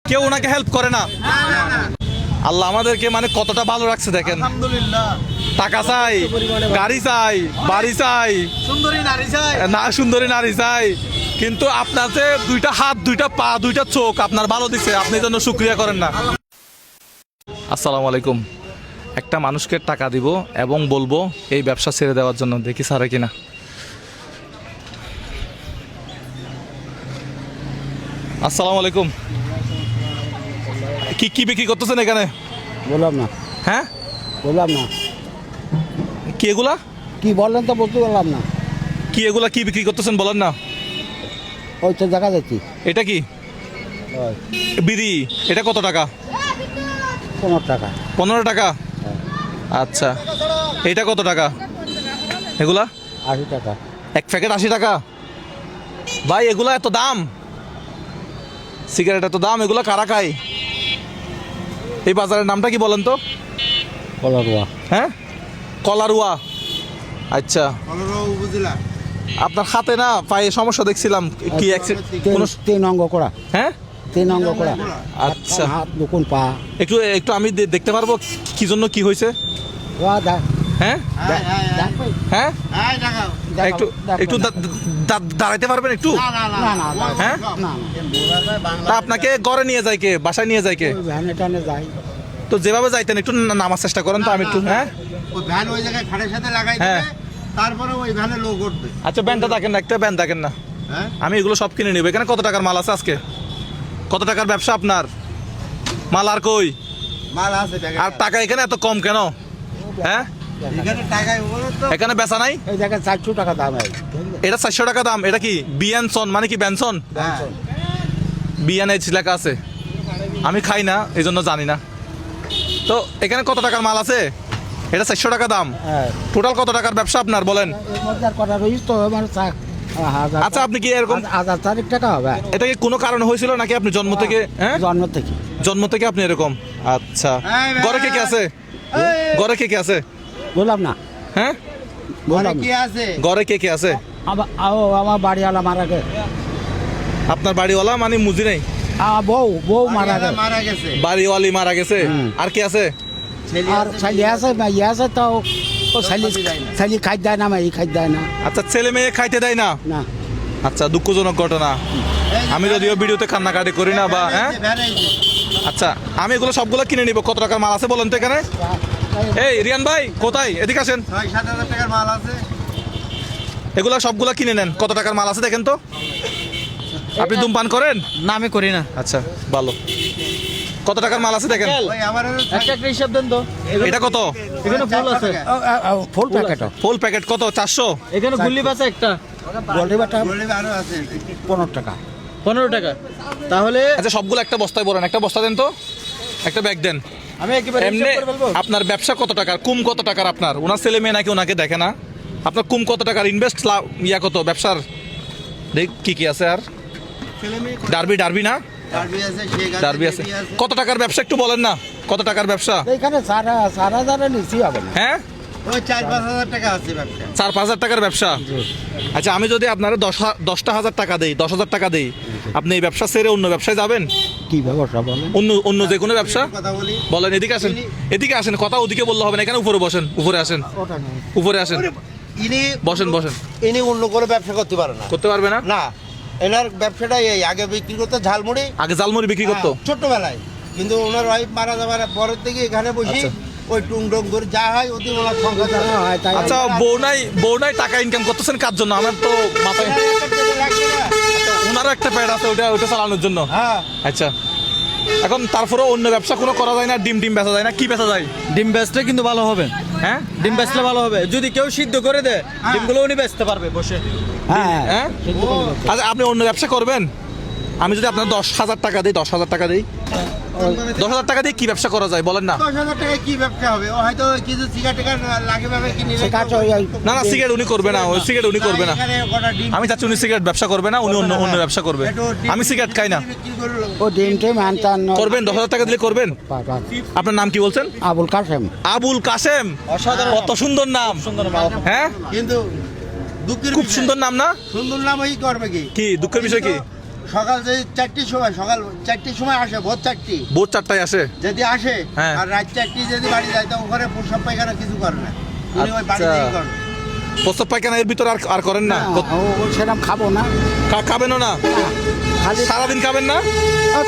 কেউ ওনাকে হেল্প করে না। আল্লাহ আমাদেরকে মানে কতটা ভালো রাখছে দেখেন। আলহামদুলিল্লাহ। টাকা চাই, গাড়ি চাই, বাড়ি চাই, সুন্দরী নারী চাই, না সুন্দরী নারী চাই, কিন্তু আপনার যে দুইটা হাত, দুইটা পা, দুইটা চোখ আপনার ভালো দিচ্ছে, আপনি জন্য শুকরিয়া করেন না। আসসালামু আলাইকুম। একটা মানুষকে টাকা দিব এবং বলবো এই ব্যবসা ছেড়ে দেওয়ার জন্য, দেখি ছাড়ে কিনা। আসসালামু আলাইকুম। কি কি বিক্রি করতেছেন এখানে? বললাম না, হ্যাঁ বললাম না, কি এগুলা? কি বললেন তো বলতে পারলাম না। কি এগুলা কি বিক্রি করতেছেন বলেন না। ওই তো দেখা যাচ্ছি এটা কি বিড়ি? এটা কত টাকা? 15 টাকা। 15 টাকা। আচ্ছা, এটা কত টাকা? এগুলা 80 টাকা। এক প্যাকেট 80 টাকা। ভাই এগুলা এত দাম? সিগারেট এত দাম, এগুলা কারা খায়? এই বাজারের নামটা কি বলেন তো? কলারুয়া। হ্যাঁ, কলারুয়া। আচ্ছা, বুঝলা? আপনার হাতে না পায়ে সমস্যা দেখছিলাম, কি কোনো? 3 অঙ্গ করা। হ্যাঁ, 3 অঙ্গ করা। আচ্ছা, হাত দুকুন পা। একটু একটু আমি দেখতে পারবো কি জন্য, কি হয়েছে? হ্যাঁ হ্যাঁ, একটু একটু দাঁড়াইতে পারবেন একটু? না না হ্যাঁ, না, তা আপনাকে ঘরে নিয়ে যায় কে, বাসায় নিয়ে যায় কে? ভ্যানে টানে যাই। তো যেভাবে যাইতেন একটু নামার চেষ্টা করেন তো, আমি একটু। হ্যাঁ, ওই ভ্যান ওই জায়গায় খাটের সাথে লাগাই হ্যাঁ। দেবে, তারপরে ওই ভ্যানে লোক উঠবে। আচ্ছা ব্যানটা দেখেন না, একটা ব্যান দেখেন না। হ্যাঁ, আমি এগুলো সব কিনে নেবো। এখানে কত টাকার মাল আছে আজকে? কত টাকার ব্যবসা আপনার? মাল আর কই? মাল আছে ব্যাগে। আর টাকা এখানে এত কম কেন? হ্যাঁ, এখানে টাকায় বলো তো। এখানে বেচা নাই? এই জায়গায় 400 টাকা দাম। এটা 400 টাকা দাম। এটা কি বিয়ানসন মানে কি? ব্যানসন, হ্যাঁ। বিয়ান এইচ লেখা আছে। আমি খাই না, এই জন্য জানি না। তো এখানে কত টাকার মাল আছে? এটা 400 টাকা দাম। হ্যাঁ, টোটাল কত টাকার ব্যবসা আপনার বলেন? এর মধ্যে আর করা রইস তো আমার আচ্ছা, আপনি কি এরকম 1000 টাকা হবে। এটা কি কোনো কারণ হয়েছিল নাকি আপনি জন্ম থেকে? হ্যাঁ, জন্ম থেকে। জন্ম থেকে আপনি এরকম? আচ্ছা, ঘরে কে কে আছে? ঘরে কে কে আছে? বললাম না, হ্যাঁ, ঘরে বললাম কি আছে? ঘরে কে কে আছে? আমার বাড়িওয়ালা মারা গেছে। আপনার বাড়িওয়ালা মানে মুজি নেই? বউ মারা গেছে। মারা গেছে। বাড়িওয়ালি মারা গেছে। আর কি আছে? আর ছেলে আছে, মেয়ে আছে, তো ও ছেলে খাই দেয় না, মেয়ে খাই দেয় না। আচ্ছা, ছেলে মেয়ে খাইতে দেয় না? না, আচ্ছা, দুঃখজনক ঘটনা। আমি যদিও ভিডিওতে কান্নাকাটি করি না বা হ্যাঁ। আচ্ছা, আমি এগুলো সবগুলো কিনে নিব। কত টাকার মাল আছে বলেন তো এখানে? এই রিয়ান ভাই, কোথায়? এদিকে আসেন। 6-7 হাজার টাকার মাল আছে। এগুলো সবগুলো কিনে নেন। কত টাকার মাল আছে দেখেন তো। আপনি ধূমপান করেন? না, আমি করি না। আচ্ছা, ভালো। কত টাকার মাল আছে দেখেন। ওই আমার একটা একটা হিসাব দেন তো। এটা কত? এখানে ফুল আছে, ফুল প্যাকেট। ফুল প্যাকেট কত? 400? এখানে গুল্লিপ আছে একটা, গোল্ডি বাটা আরো আছে। 15 টাকা। 15 টাকা। তাহলে আচ্ছা, সবগুলো একটা বস্তায় ভরেন। একটা বস্তা দেন তো, একটা ব্যাগ দেন। আমি একেবারে এমনি হিসাব করে ফেলবো। আপনার ব্যবসা কত টাকার? কুম কত টাকার আপনার? ওনার ছেলে মেয়ে নাকি ওনাকে দেখে না? আপনার কুম কত টাকার? ইনভেস্ট ইয়া কত ব্যবসার? দেখ কি কি আছে। আর ছেলে মেয়ে ডারবি ডারবি না? ডারবি আছে, শেখ আছে, ডারবি আছে। বেবি আছে। কত টাকার ব্যবসা একটু বলেন না। কত টাকার ব্যবসা? এইখানে 4,000 নিচি হবে না। হ্যাঁ, ওই 4-5 হাজার টাকা আছে ব্যবসা। 4-5 হাজার টাকার ব্যবসা। আচ্ছা, আমি যদি আপনারা 10টা হাজার টাকা দেই, 10,000 টাকা দেই, আপনি এই ব্যবসা ছেড়ে অন্য ব্যবসায় যাবেন? কি ব্যবসা বলেন? অন্য অন্য যে কোনো ব্যবসা কথা বলি। বলেন। এদিকে আসেন, এদিকে আসেন। কথা ওদিকে বললে হবে না, এখানে উপরে বসেন। উপরে আসেন, ওটা নেই। উপরে আসেন। ইনি বসেন বসেন। ইনি অন্য করে ব্যবসা করতে পারে না। করতে পারবে না? না, এনার ব্যবসাটাই এই আগে বিক্রি করতে ঝালমুড়ি। আগে জালমুড়ি বিক্রি করতো? হ্যাঁ, ছোট্টবেলায়। কিন্তু ওনার ওয়াইফ মারা যাওয়ার পরের থেকে এখানে বসি আচ্ছা। ওই টুং টুং করে যা হয় ওদের ওনার সংখ্যা যা হয় তাই। আচ্ছা, বউ নাই টাকা ইনকাম করতেছেন কার জন্য? আমার তো মাথায় ওনারও একটা প্যাড আছে, ওটা চালানোর জন্য। হ্যাঁ, আচ্ছা, এখন তারপরে অন্য ব্যবসা কোনো করা যায় না? ডিম বেচা যায় না? কি বেচা যায়? ডিম বেচলে কিন্তু ভালো হবে। হ্যাঁ, ডিম বেচলে ভালো হবে। যদি কেউ সিদ্ধ করে দেয়, ডিমগুলো উনি বেচতে পারবে বসে। হ্যাঁ, হ্যাঁ। আচ্ছা, আপনি অন্য ব্যবসা করবেন? আমি যদি আপনার 10,000 টাকা দিই, 10,000 টাকা দিই, 10,000 টাকা দিয়ে কি ব্যবসা করা যায় বলেন না? 10,000 টাকায় কি ব্যবসা হবে? ও হয়তো কিছু সিগারেট টিগারেট লাগে ভাবে কিনে সে কাজ ওই না না, সিগারেট উনি করবে না। ওই সিগারেট উনি করবে না। আমি চাচ্ছি উনি সিগারেট ব্যবসা করবে না, উনি অন্য ব্যবসা করবে। আমি সিগারেট খাই না। ও ডিমটে মানতান করবেন? 10,000 টাকা দিলে করবেন? পারবা। আপনার নাম কি বলছেন? আবুল কাসেম। আবুল কাসেম। অসাধারণ। কত সুন্দর নাম। সুন্দর নাম। হ্যাঁ, কিন্তু দুঃখের খুব বিষয়, সুন্দর নাম না? সুন্দর নাম ওই করবে কি? কি দুঃখের বিষয় কি? সকাল যদি 4টির সময় সকাল 4টির সময় আসে ভোর 4টি ভোর 4টায় আসে যদি আসে হ্যাঁ। আর রাত 4টি যদি বাড়ি যায় তো ওখানে প্রসাব পায়খানা কিছু করে না উনি ওই বাড়ি আচ্ছা। থেকেই করেন প্রস্তাব পায়খানা এর ভিতরে আর করেন না ও সেরকম খাবো না খাবেনও না খালি সারাদিন খাবেন না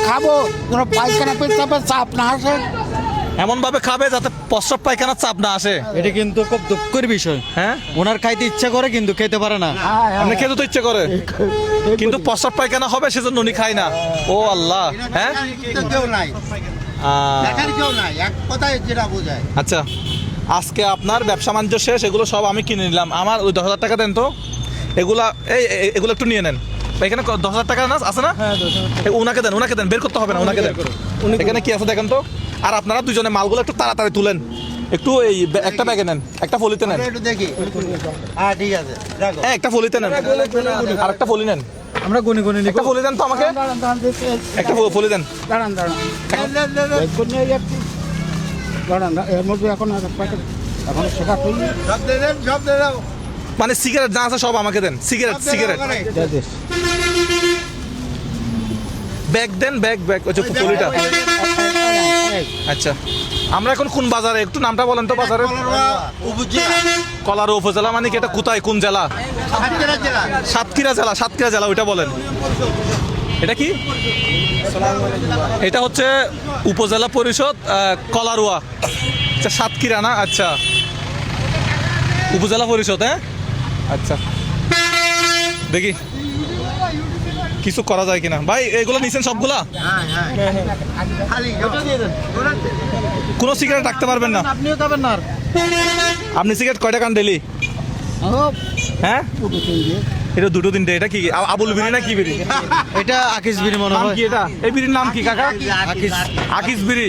খাবো কোনো পায়খানা পেছাপে চাপ না আসে। এমন ভাবে খাবে যাতে প্রস্তাব পায়খানার চাপ না আসে। এটা কিন্তু খুব দুঃখের বিষয়। হ্যাঁ ওনার খাইতে ইচ্ছা করে কিন্তু খেতে পারে না। আপনি খেতে তো ইচ্ছে করে কিন্তু প্রস্তাব পায়খানা হবে সেজন্য উনি খায় না। ও আল্লাহ। হ্যাঁ তো কেউ নাই আহ, দেখার কেউ নাই এক কথায় যেটা বোঝায় আচ্ছা আজকে আপনার ব্যবসা বাণিজ্য শেষ, এগুলো সব আমি কিনে নিলাম। আমার ওই 10,000 টাকা দেন তো, এগুলা এগুলো একটু নিয়ে নেন। এখানে 10,000 টাকা না আছে না? ওনাকে দেন, বের করতে হবে না, ওনাকে দেন। এখানে কি আছে দেখেন তো। আর আপনারা দুজনে মালগুলো একটু তাড়াতাড়ি তুলেন, একটু এই একটা ব্যাগে নেন, একটা ফলিতে নেন। একটু দেখি হ্যাঁ ঠিক আছে রাখো একটা ফলিতে নেন, আর একটা ফলি নেন। আমরা গুনি গুনি নিব। একটা ফলি দেন তো আমাকে, দাঁড়ান দাঁড়ান একটা ফলি দেন। দাঁড়ান দাঁড়ান এর মধ্যে এখন আর প্যাকেট এখন সেটা তুই সব দিয়ে দেন সব দিয়ে দাও মানে সিগারেট যা আছে সব আমাকে দেন। সিগারেট ব্যাগ দেন, ব্যাগ ওই যে ফলিটা। আচ্ছা আমরা এখন কোন বাজারে, একটু নামটা বলেন তো বাজারে। কলার উপজেলা মানে কি এটা কোথায়, কোন জেলা? সাতক্ষীরা জেলা ওইটা বলেন। এটা কি? এটা হচ্ছে উপজেলা পরিষদ কলারুয়া। আচ্ছা সাতক্ষীরা না? আচ্ছা উপজেলা পরিষদ। হ্যাঁ আচ্ছা দেখি কিছু করা যায় কিনা। ভাই এগুলো নিছেন সবগুলা? খালি ওটা দিয়ে দেন কোনো সিগারেট রাখতে পারবেন না? আপনিও খাবেন না? আপনি সিগারেট কয়টা খান ডেলি? হ্যাঁ এটা দুটো তিনটে। এটা কি আবুল বিড়ি না কি বিড়ি? এটা আকিস বিড়ি মনে নাম হয়। কি এটা? এই বিড়ির নাম কি কাকা? আকিস। আকিস বিড়ি।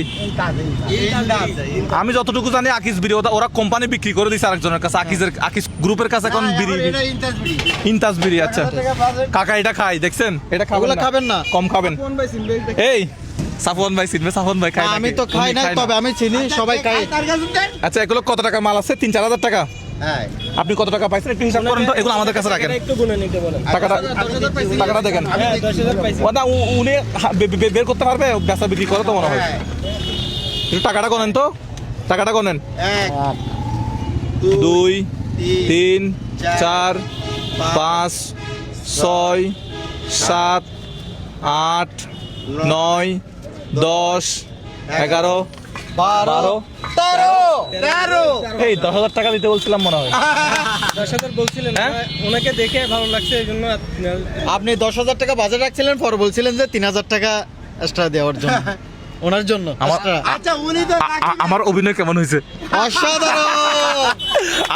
আমি যতটুকু জানি আকিস বিড়ি ওরা কোম্পানি বিক্রি করে দিছে আরেকজনের কাছে। আকিস গ্রুপের কাছে এখন বিড়ি, এটা ইন্টারেস্ট বিড়ি ইনতাস বিড়ি। আচ্ছা কাকা এটা খাই দেখছেন? এটা ওগুলা খাবেন না? কম খাবেন। এই সাফওয়ান ভাই চিনবে? সাফওয়ান ভাই খায় আমি নাকি? তো খাই উনি না, খায় তবে আমি চিনি সবাই খায়। তার কাছে দেন আচ্ছা এগুলো কত টাকা মাল আছে? 3-4 হাজার টাকা। হ্যাঁ আপনি কত টাকা পাইছেন একটু হিসাব করেন তো। এগুলো আমাদের কাছে রাখেন। টাকাটা দেখেন। উনি বের করতে পারবে? বেচা বিক্রি করে তো মনে হয়। একটু টাকাটা গনেন তো, টাকাটা গনেন। 1 2 3 4 5 6 7 8 9 10 11 12 13 এই 10,000 টাকা দিতে বলছিলাম মনে হয়। 10,000 বলছিলেন, হ্যাঁ? ওনাকে দেখে ভালো লাগছে এই জন্য আপনি 10,000 টাকা বাজার রাখছিলেন, পরে বলছিলেন যে 3,000 টাকা এক্সট্রা দেওয়ার জন্য ওনার জন্য। আমার- extra। আচ্ছা উনি তো আমার অভিনয় কেমন হয়েছে? অসাধারণ।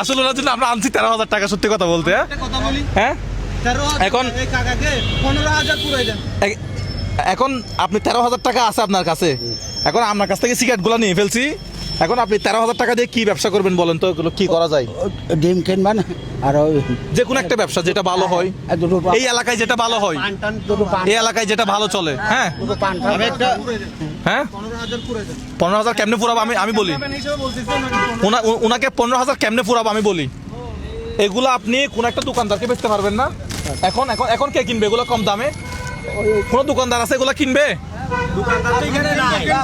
আসলে ওনার জন্য আমরা আনছি 13,000 টাকা। সত্যি কথা বলতে কথা বলি। হ্যাঁ এখন এই কাকাকে 15,000 পুরাই দেন। এখন আপনি 13,000 টাকা আছে আপনার কাছে। এখন আপনার কাছ থেকে সিগারেট গুলো নিয়ে ফেলছি। এখন আপনি 13,000 টাকা দিয়ে কি ব্যবসা করবেন বলেন তো? এগুলো কি করা যায়? ডিম কিনবেন আর ওই যে কোনো একটা ব্যবসা যেটা ভালো হয়, দুটো এই এলাকায় যেটা ভালো হয়, দুটো পান এই এলাকায় যেটা ভালো চলে। হ্যাঁ দুটো পান আমি একটা হ্যাঁ 15,000 পুরাই দেন। 15,000 কেমনে ফুরাবো আমি বলি। হিসেবে বলতেছেন ওনাকে 15,000 কেমনে ফুরাবো আমি বলি। এগুলো আপনি কোন একটা দোকানদারকে বেচতে পারবেন না। এখন এখন এখন কে কিনবে এগুলো কম দামে? কোন দোকানদার আছে এগুলো কিনবে?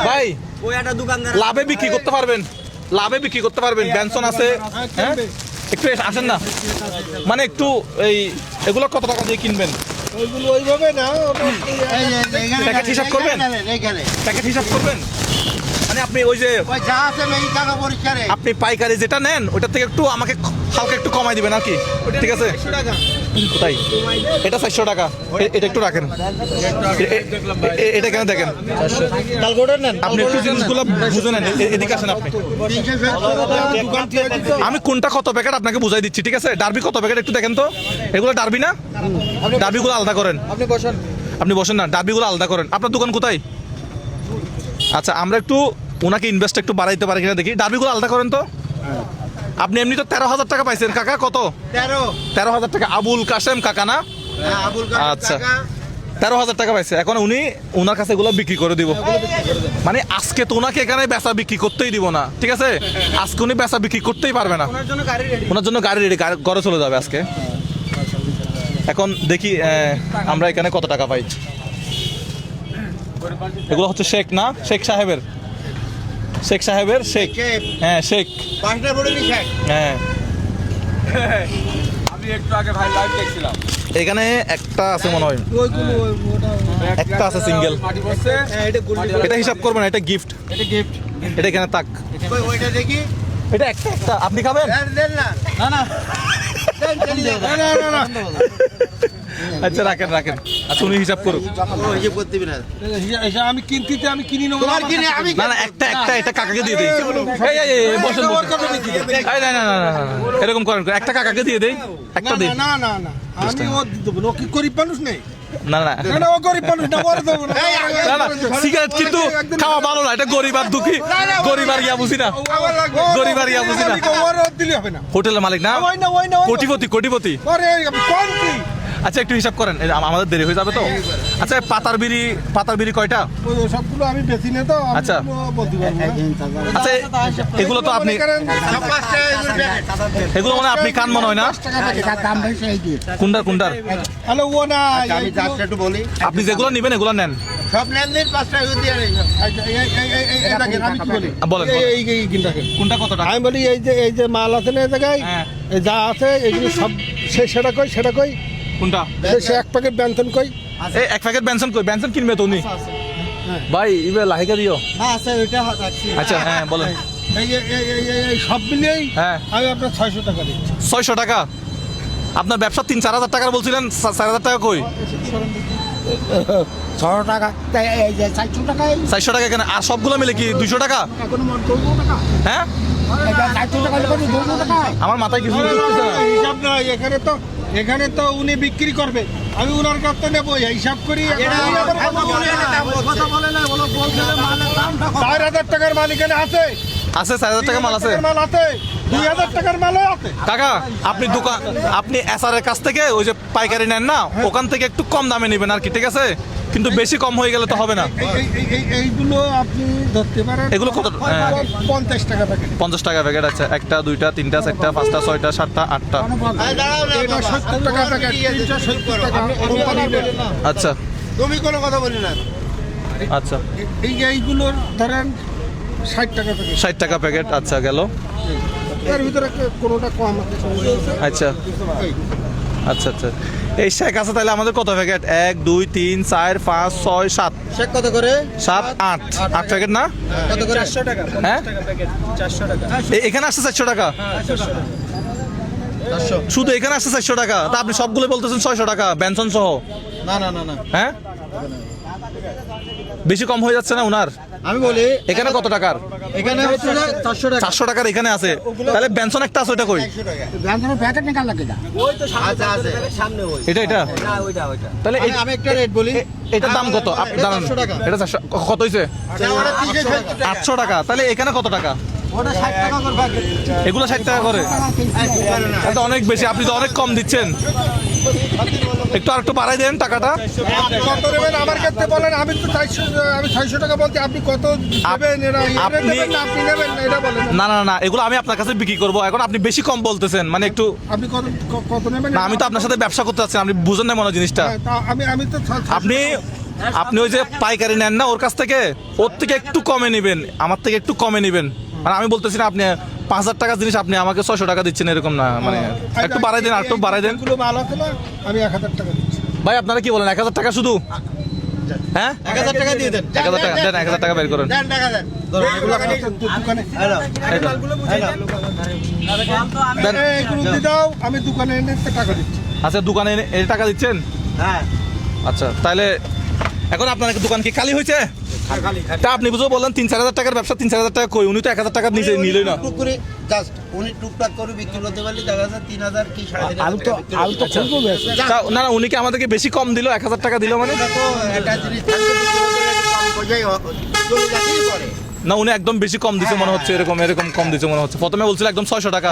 ভাই ওই একটা দোকানদার লাভে বিক্রি করতে পারবেন, লাভে বিক্রি করতে পারবেন। বেনসন আছে। হ্যাঁ একটু আসেন না, মানে একটু এই এগুলো কত টাকা দিয়ে কিনবেন? ওইগুলো ওইভাবে না প্যাকেট হিসাব করবেন? এখানে প্যাকেট হিসাব করবেন মানে আপনি ওই যে ওই যা আছে এই টাকা পরিষ্কারে আপনি পাইকারি যেটা নেন ওটা থেকে একটু আমাকে হালকা একটু কমাই দিবেন আর কি। ঠিক আছে কোথায়? এটা 400 টাকা। এটা একটু রাখেন। এটা কেন দেখেন? কালগোটা নেন। আপনি একটু জিনিসগুলো বুঝে নেন। এদিকে আসেন আপনি। 370 দোকান থেকে দিত আমি কোনটা কত প্যাকেট আপনাকে বুঝাই দিচ্ছি। ঠিক আছে ডার্বি কত প্যাকেট একটু দেখেন তো। এগুলো ডার্বি না? ডার্বিগুলো আলাদা করেন। আপনি বসেন। আপনি বসেন না, ডার্বিগুলো আলাদা করেন। আপনার দোকান কোথায়? আচ্ছা আমরা একটু ওনাকে ইনভেস্ট একটু বাড়াইতে পারি কিনা দেখি। ডার্বিগুলো আলাদা করেন তো। আপনি এমনি তো 13,000 টাকা পাইছেন কাকা। কত? 13,000 টাকা। আবুল কাশেম কাকা না? আবুল আচ্ছা 13,000 টাকা পাইছে। এখন উনি ওনার কাছে এগুলো বিক্রি করে দিব। মানে আজকে তো ওনাকে এখানে বেচা বিক্রি করতেই দিব না। ঠিক আছে আজকে উনি বেচা বিক্রি করতেই পারবে না। ওনার জন্য গাড়ি রেডি। ওনার জন্য গাড়ি রেডি, ঘরে চলে যাবে আজকে। এখন দেখি আমরা এখানে কত টাকা পাই। এগুলো হচ্ছে শেখ না, শেখ সাহেবের, শেখ সাহেবের শেখ। শেখ। হ্যাঁ শেখ। পাঁচটা পড়ে নি শেখ। হ্যাঁ আমি একটু আগে ভাই লাইভ দেখছিলাম। এখানে একটা আছে মনে হয়, একটা আছে সিঙ্গেল। মাটি বসছে। এটা হিসাব করবেন, এটা গিফট, এটা গিফট। এটা এখানে তাক। কই ওইটা দেখি। এটা একটা একটা আপনি খাবেন? দেন না। না না দেন, চলে যাও। না। আচ্ছা রাখেন রাখেন, আচ্ছা উনি হিসাব করুন। ও হিসাব করতে দিবি না। আমি কিনতে আমি কিনি নেবো। তোমার কিনে আমি না না একটা একটা এটা কাকাকে দিয়ে দেই। এই বসেন বসেন। এই না না না না, এরকম করেন, একটা কাকাকে দিয়ে দেই, একটা দিন। না না না আমি ও দেবো না, ও কি গরিব মানুষ নেই। না না না ও গরিব মানুষ না, ওর দেবো না। না না, সিগারেট কিন্তু খাওয়া ভালো না, এটা গরিব আর দুঃখী, গরিব আর ইয়া বুঝি না, গরিব আর ইয়া বুঝি না। ওর দিলে হবে না। হোটেলের মালিক না, ওই না ওই না কোটিপতি কোটিপতি। আরে কোন কি আচ্ছা একটু হিসাব করেন, আমাদের দেরি হয়ে যাবে তো। আচ্ছা পাতার বিড়ি কয়টা? ওই সবগুলো আমি বেশি না তো, আমি আচ্ছা। এগুলো বলতে পারবো না। আচ্ছা এগুলো তো আপনি, মনে করেন, সব পাঁচটা এগুলো প্যাকেট। এগুলো মানে আপনি কান মনে হয় না? এটার দাম বেশি এই দিয়ে কুন্ডার হ্যালো ও না আচ্ছা, আমি চারটা একটু বলি। আপনি যেগুলো নেবেন এগুলো নেন। সব লেনদেন পাঁচটা এগুলো দিয়ে নেই। এই দেখেন, আমি কি বলি বলেন, এই কিনটাকে কোনটা কত টাকা? আমি বলি এই যে মাল আছে না এই জায়গায়, হ্যাঁ। এই যা আছে এগুলো সব সেটা কই কোনটা? সে এক প্যাকেট ব্যঞ্জন কই। এই এক প্যাকেট বেনসন কই? বেনসন কিনবে তো উনি। ভাই ইবে লাহিকা দিও। হ্যাঁ আছে ওইটা রাখছি। আচ্ছা হ্যাঁ বলেন। এই সব মিলিয়েই হ্যাঁ আমি আপনার 600 টাকা দিচ্ছি। 600 টাকা। আপনার ব্যবসা 3-4 হাজার টাকার বলছিলেন, 4 হাজার টাকা কই? 600 টাকা তাই এই যে 400 টাকা 400 টাকা কেন? আর সবগুলো মিলে কি 200 টাকা? এখন মন 200 টাকা হ্যাঁ এটা 400 টাকা করে 200 টাকা আমার মাথায় কিছু ঢুকতেছে না। হিসাব না, এখানে তো উনি বিক্রি করবে, আমি উনার কাছ থেকে নেবো, হিসাব করি। 4000 টাকার মাল এখানে আছে, আছে 4,000 টাকা মাল আছে। মাল আছে, 2000 টাকার মালও আছে। কাকা আপনি এসআরের কাছ থেকে ওই যে পাইকারি নেন না, ওখান থেকে একটু কম দামে নেবেন আর কি, ঠিক আছে? কিন্তু বেশি কম হয়ে গেলে তো হবে না। এইগুলো আপনি ধরতে পারেন। এগুলো কত? 50 টাকা প্যাকেট। 50 টাকা প্যাকেট আছে, 1টা 2টা 3টা 4টা 5টা 6টা 7টা 8টা। দাঁড়াও না, এটা 70 টাকা প্যাকেট, 370 টাকা কোম্পানি রেট। আচ্ছা তুমি কোনো কথা বলি না। আচ্ছা এইগুলোর ধরেন 60 টাকা প্যাকেট। 60 টাকা প্যাকেট। আচ্ছা গেল। এর ভিতরে কোনোটা কম আছে। আচ্ছা আচ্ছা আচ্ছা এই শেখ আছে, তাহলে আমাদের কত প্যাকেট? 1 2 3 4 5 6 7 শেক কত করে? 7 8 প্যাকেট না? কত করে? 400 টাকা। হ্যাঁ 400 টাকা। এখানে আসছে 400 টাকা, 400। শুধু এখানে আসছে 400 টাকা। তা আপনি সবগুলো বলতেছেন 600 টাকা বেনসন সহ। না না না না হ্যাঁ বেশি কম হয়ে যাচ্ছে না উনার? আমি বলি এখানে কত টাকার? এখানে হচ্ছে যে 400 টাকা। 400 টাকার এখানে আছে, তাহলে বেনসন একটা আছে, ওইটা কই? 100 টাকা। ব্যঞ্জনের প্যাকেট নিকাল লাগে না আচ্ছা আছে। এটা তাহলে আমি একটা রেট বলি। এটার দাম কত? আপনি দাঁড়ান, 400 টাকা। এটা 400 কত হয়েছে? ওটা 360 টাকা। 800 টাকা। তাহলে এখানে কত টাকা? ওটা 60 টাকা করে প্যাকেট। এগুলো 60 টাকা করে, এটা তো অনেক বেশি, আপনি তো অনেক কম দিচ্ছেন। একটু আর একটু বাড়াই দেন টাকাটা। কত নেবেন আমার কাছে বলেন, আমি তো 600 টাকা বলতে আপনি কত নেবেন? এরা আপনি- নেবেন না আপনি নেবেন না, এটা বলেন। না না না এগুলো আমি আপনার কাছে বিক্রি করবো, এখন আপনি বেশি কম বলতেছেন, মানে একটু। আপনি কত নেবেন? না আমি তো আপনার সাথে ব্যবসা করতে চাচ্ছি, আপনি বুঝেন না মনে হয় জিনিসটা। হ্যাঁ, তা আমি তো আপনি ওই যে পাইকারি নেন না ওর কাছ থেকে, ওর থেকে একটু কমে নেবেন, আমার থেকে একটু কমে নেবেন। মানে আমি বলতেছি না আপনি 5000 টাকার জিনিস আপনি আমাকে 600 টাকা দিচ্ছেন, এরকম না। মানে একটু বাড়াই দেন, আর একটু বাড়াই দেন। এগুলো মাল আছে না, আমি 1000 টাকা দিচ্ছি। ভাই আপনারা কি বলেন, 1000 টাকা শুধু? হ্যাঁ 1000 টাকা দিয়ে দেন। 1000 টাকা দেন, 1000 টাকা বের করেন। দেন টাকা দেন। দোকানে এই তো। দেন। এইগুলো দিয়ে দাও, আমি দোকানে এনে টাকা দিচ্ছি। আচ্ছা দোকানে এই টাকা দিচ্ছেন? হ্যাঁ। আচ্ছা তাহলে এখন আপনার দোকান কি খালি হয়েছে? তা আপনি বুঝে বললেন 3-4 হাজার টাকার ব্যবসা, 3-4 হাজার টাকা কই? উনি তো 1000 টাকা নিচে নিলই না। টুক করে জাস্ট উনি টুকটাক করে বিক্রি করতে পারলে দেখা যাচ্ছে 3000 কি 3500 আলু তো খুলবো বেশ না না উনি কি আমাদেরকে বেশি কম দিল? 1000 টাকা দিল মানে? একটা জিনিস থাকবে বিক্রি করতে একটু কম পর্যায়ে চলে যাচ্ছেই পরে। না উনি একদম বেশি কম দিছে মনে হচ্ছে, এরকম কম দিছে মনে হচ্ছে। প্রথমে বলছিল একদম 600 টাকা,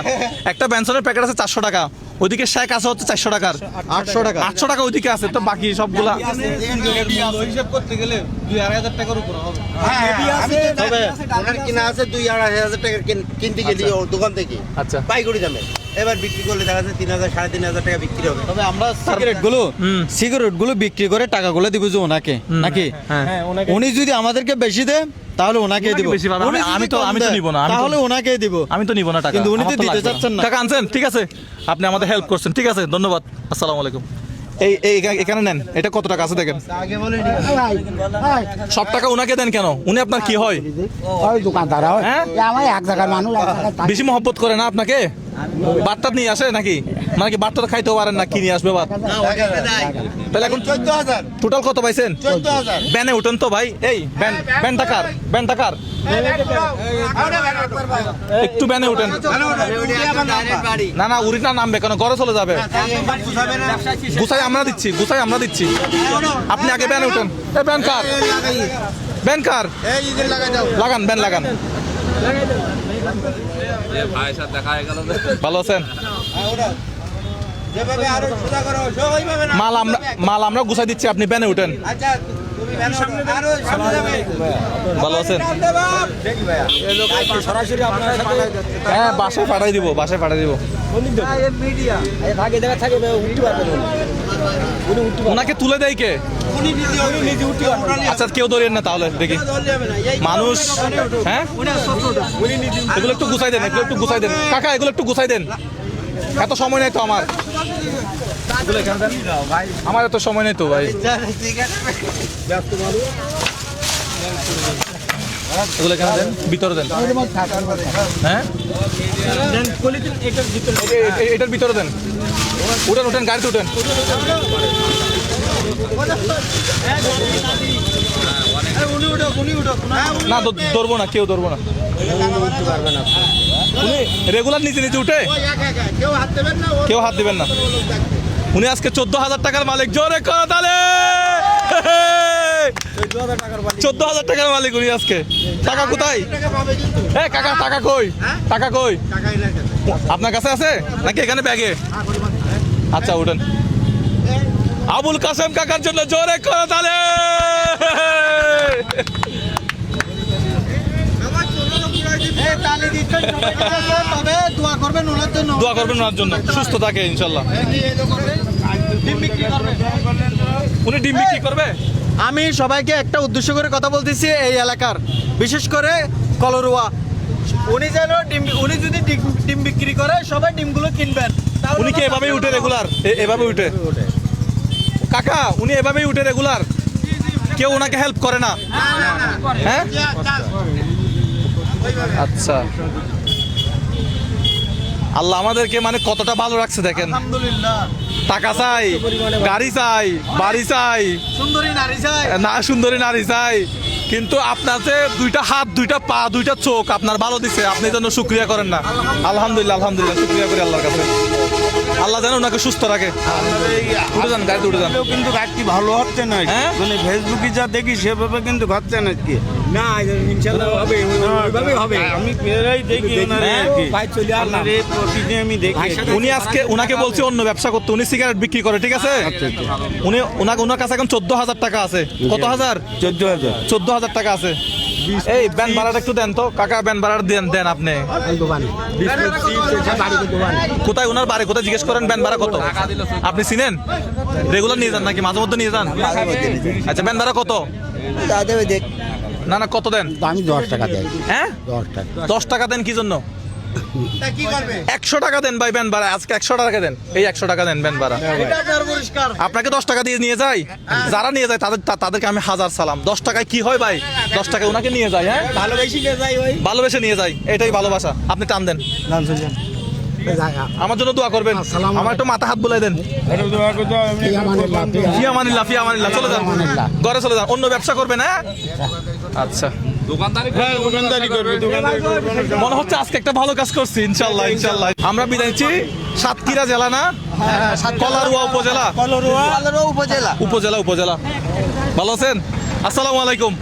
একটা বেনসনের প্যাকেট আছে 400 টাকা, ওইদিকে শেখ আছে হচ্ছে 400 টাকার, 800 টাকা। 800 টাকা ওইদিকে আছে, তো বাকি সবগুলা হিসাব করতে গেলে 2-2,500 টাকার উপর হবে। তবে ওনার কিনা আছে 2-2,500 টাকার কিনতে গেলি ওর দোকান থেকে আচ্ছা পাইকারি দামে। এবার বিক্রি করলে দেখা যাচ্ছে 3,000-3,500 টাকা বিক্রি হবে। তবে আমরা সিগারেট গুলো বিক্রি করে টাকাগুলো দিব যে ওনাকে, নাকি হ্যাঁ। উনি যদি আমাদেরকে বেশি দেয় তাহলে ওনাকে দিব, বেশি পাবে। উনি যদি আমি তো কম নিব দেয়, না, তাহলে ওনাকে দিব। আমি তো নিব না টাকা, কিন্তু উনি তো আমার দিতে লাগবে না। চাচ্ছেন না। টাকা আনছেন, ঠিক আছে, আপনি আমাদের হেল্প করছেন, ঠিক আছে, ধন্যবাদ, আসসালামু আলাইকুম। এখানে নেন, এটা কত টাকা আছে দেখেন, সব টাকা উনাকে দেন কেন? উনি আপনার কি হয়? ওই দোকানদার হয় হ্যাঁ? আমার এক জায়গার মানুষ এক জায়গায় থাকে। বেশি মহব্বত করে না আপনাকে? বাটটা নিয়ে আসে নাকি? মানে কি বাটটা খাইতেও পারেন না, কি নিয়ে আসবে বাট? তাহলে এখন 14,000 টোটাল কত পাইছেন? 14,000 ব্যানে উঠেন তো ভাই, এই ব্যান টাকার, একটু ব্যানে উঠেন। না না, উড়ি না নামবে কেন, ঘরে চলে যাবে। গুছাই আমরা দিচ্ছি, আপনি আগে ব্যানে উঠেন। এই ব্যান কার লাগান, ব্যান লাগান। ভালো আছেন? যেভাবে আরো সোজা করো, ওইভাবে না। মাল আমরা গুছাই দিচ্ছি, আপনি ব্যানে উঠেন। আচ্ছা, তুমি আরো সামনে যাবে। ভালো আছেন? সরাসরি আপনার সাথে হ্যাঁ, বাসায় পাঠাই দিব। ওনাকে তুলে দেয় কে? উনি নিজে উঠতে পারবেন না। আচ্ছা, কেউ ধরেন না তাহলে দেখি মানুষ। হ্যাঁ, এগুলো একটু গুছাই দেন, কাকা এগুলো একটু গুছাই দেন। এত সময় নেই তো আমার, এত সময় নেই তো ভাই। এগুলো এখানে দেন, ভিতরে দেন। হ্যাঁ, এটার ভিতরে দেন। উঠেন, গাড়িতে উঠেন। না, ধরবো না, কেউ ধরবো না। উনি রেগুলার নিচে উঠে, কেউ হাত দেবেন না। উনি আজকে 14,000 টাকার মালিক, জোরে করো তাহলে। 14,000 টাকার মালিক উনি আজকে। টাকা কোথায়? কাকা টাকা কই? আপনার কাছে আছে নাকি এখানে ব্যাগে? আচ্ছা, উঠেন। আবুল কাসেম কাকার জন্য জোরে করো তাহলে। দোয়া করবেন ওনার জন্য, সুস্থ থাকে ইনশাল্লাহ। উনি ডিম বিক্রি করবে। আমি সবাইকে একটা উদ্দেশ্য করে কথা বলতেছি, এই এলাকার বিশেষ করে কলরুয়া, উনি যেন উনি যদি ডিম বিক্রি করে সবাই ডিমগুলো কিনবেন। উনি কি এভাবেই উঠে রেগুলার? এভাবে উঠে কাকা, উনি এভাবেই উঠে রেগুলার? কেউ ওনাকে হেল্প করে না? হ্যাঁ, আচ্ছা। আল্লাহ আমাদেরকে মানে কতটা ভালো রাখছে দেখেন। আলহামদুলিল্লাহ। টাকা চাই, গাড়ি চাই, বাড়ি চাই, সুন্দরী নারী চাই, সুন্দরী নারী চাই, কিন্তু আপনার যে 2টা হাত, 2টা পা, 2টা চোখ আপনার ভালো দিছে, আপনি যেন শুকরিয়া করেন না। আলহামদুলিল্লাহ, শুকরিয়া করি আল্লাহর কাছে। আল্লাহ যেন ওনাকে সুস্থ রাখে। উঠে যান, গাড়িতে উঠে যান। কিন্তু ঘাটতি ভালো হচ্ছে না, হ্যাঁ? মানে ফেসবুকে যা দেখি সেভাবে কিন্তু ঘটছে না কি না, ইনশাআল্লাহ হবে, ওইভাবেই হবে। আমি প্রায় দেখি ওনারে আর কি। ভাই চলে আসলাম। আপনার এই প্রতিদিন আমি দেখি। উনি আজকে ওনাকে বলছি অন্য ব্যবসা করতে, উনি সিগারেট বিক্রি করে, ঠিক আছে? ওনার কাছে এখন 14,000 টাকা আছে। কত হাজার? 14,000। 14,000 টাকা আছে। এই ব্যান ভাড়াটা একটু দেন তো কাকা, ব্যান ভাড়া দেন আপনি। কোথায় ওনার বাড়ি, কোথায় জিজ্ঞেস করেন ব্যান ভাড়া কত? আপনি চিনেন? রেগুলার নিয়ে যান নাকি মাঝে মধ্যে নিয়ে যান? আচ্ছা, ব্যান ভাড়া কত? না, কত দেন? আমি 10 টাকা দেয়, হ্যাঁ, 10 টাকা। 10 টাকা দেন কি জন্য? কি করবে? 100 টাকা দেন ভাই ব্যান ভাড়া, আজকে 100 টাকা দেন। এই 100 টাকা দেন ব্যান ভাড়া। আপনাকে 10 টাকা দিয়ে নিয়ে যাই, যারা নিয়ে যায় তাদেরকে আমি হাজার সালাম। 10 টাকায় কি হয় ভাই? 10 টাকায় ওনাকে নিয়ে যায়। হ্যাঁ, ভালোবেসে নিয়ে যায়, এটাই ভালোবাসা। আপনি টান দেন, আমার জন্য দোয়া করবেন। আমার একটু মাথা হাত বুলাই দেন। ফি আমানিল্লাহ। চলে যান, ঘরে চলে যান, অন্য ব্যবসা করবেন। হ্যাঁ, আচ্ছা। দোকানদারি করবে, দোকানদারি করবে। মনে হচ্ছে আজকে একটা ভালো কাজ করছি। ইনশাল্লাহ। আমরা বিদায় নিচ্ছি। সাতক্ষীরা জেলা না, কলারুয়া উপজেলা। উপজেলা। উপজেলা। ভালো আছেন? আসসালামু আলাইকুম।